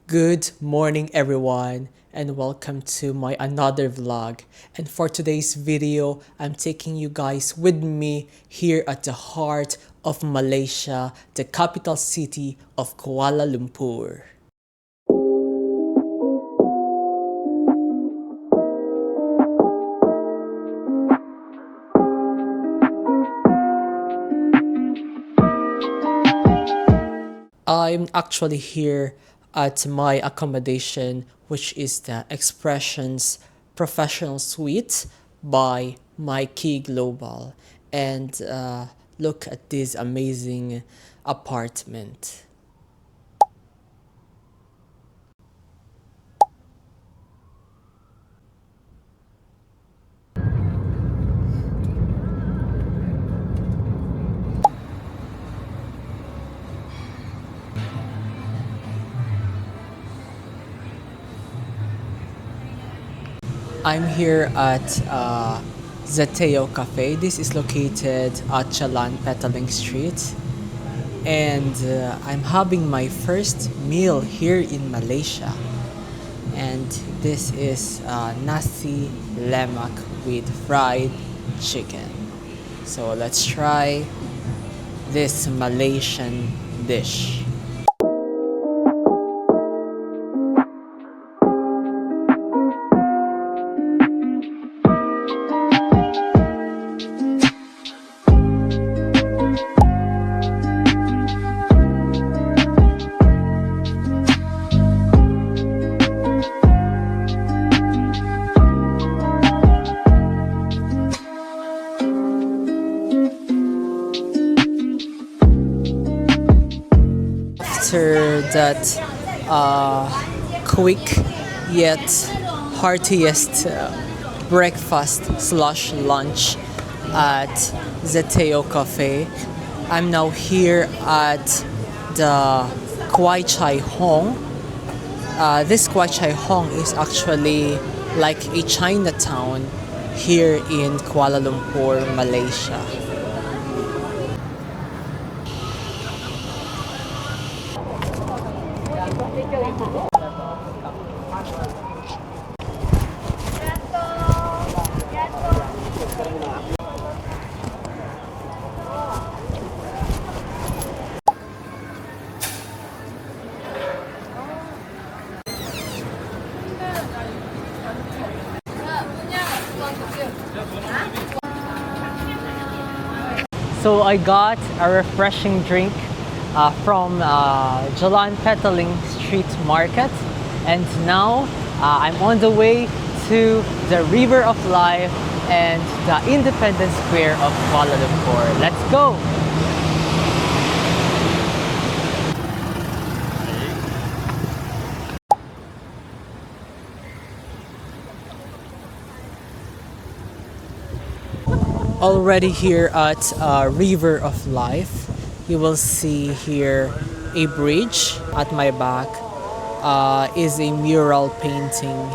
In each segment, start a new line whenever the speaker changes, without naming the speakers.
Good morning everyone and welcome to my another vlog. And for today's video, I'm taking you guys with me here at the heart of Malaysia, the capital city of Kuala Lumpur. I'm actually here at my accommodation, which is the Expressions Professional Suite by My Key Global. And look at this amazing apartment. I'm here at Zateo Cafe. This is located at Jalan Alor Street. And I'm having my first meal here in Malaysia. And this is nasi lemak with fried chicken. So let's try this Malaysian dish. After that quick yet heartiest breakfast slash lunch at Zateo Cafe, I'm now here at the Kwai Chai Hong. This Kwai Chai Hong is actually like a Chinatown here in Kuala Lumpur, Malaysia. So I got a refreshing drink from Jalan Alor Street Market, and now I'm on the way to the River of Life and the Independence Square of Kuala Lumpur. Let's go! Already here at River of Life, you will see here a bridge. At my back is a mural painting.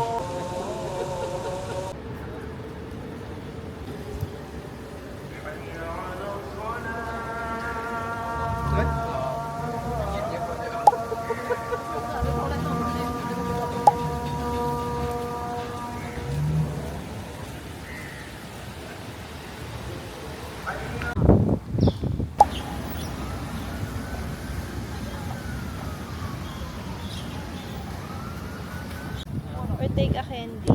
Or take a candy.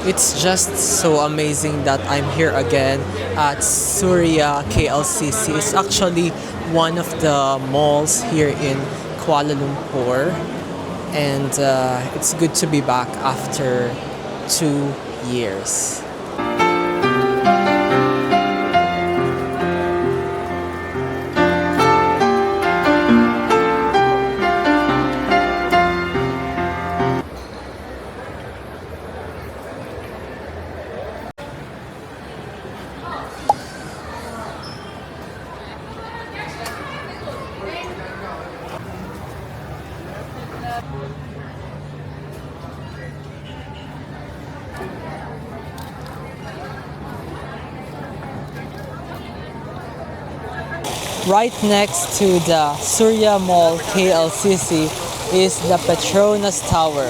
It's just so amazing that I'm here again at Surya KLCC. It's actually one of the malls here in Kuala Lumpur, and it's good to be back after 2 years. Right next to the Surya Mall KLCC is the Petronas Tower.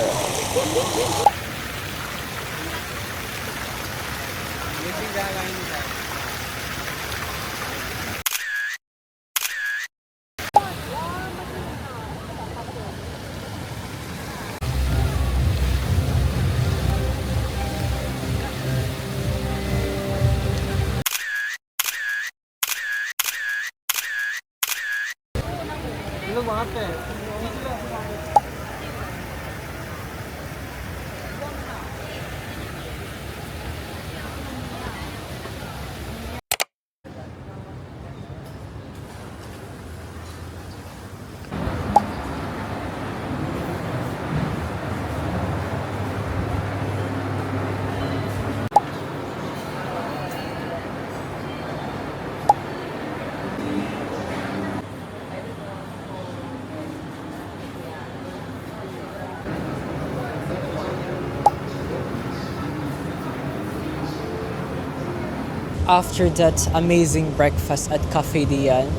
After that amazing breakfast at Cafe Dian,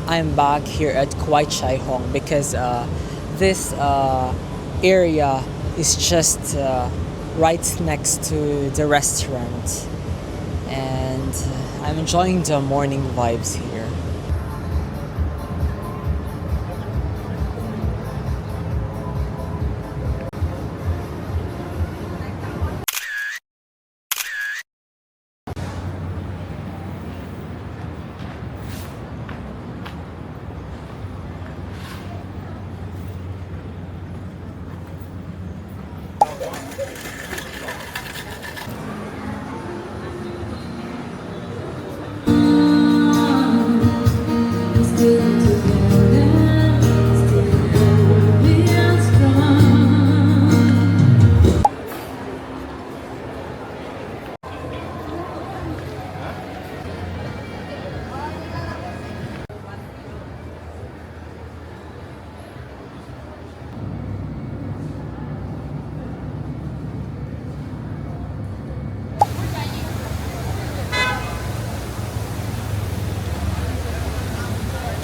I'm back here at Kwai Chai Hong because this area is just right next to the restaurant, and I'm enjoying the morning vibes here.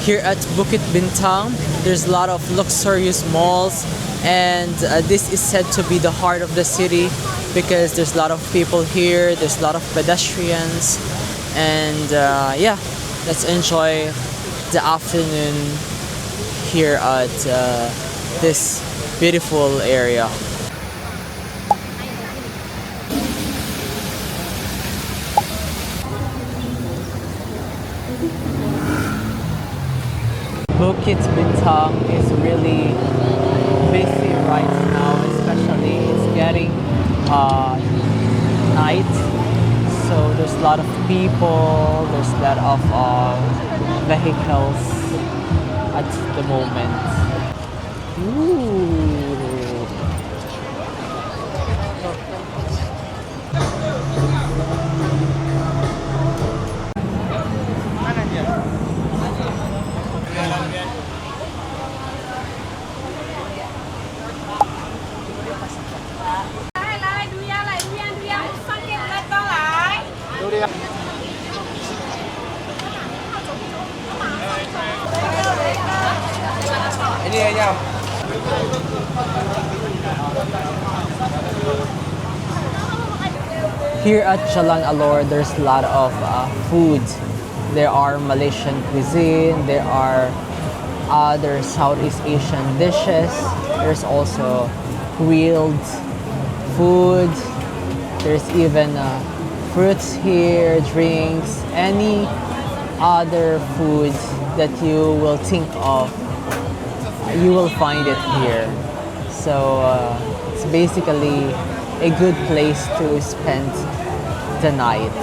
Here at Bukit Bintang, there's a lot of luxurious malls, and this is said to be the heart of the city because there's a lot of people here, there's a lot of pedestrians, and yeah, let's enjoy the afternoon here at this beautiful area. Bukit Bintang is really busy right now, especially it's getting night, so there's a lot of people, there's a lot of vehicles at the moment. Ooh. Here at Jalan Alor, there's a lot of food. There are Malaysian cuisine, there are other Southeast Asian dishes. There's also grilled food. There's even fruits here, drinks, any other food that you will think of, you will find it here. So it's basically a good place to spend the night.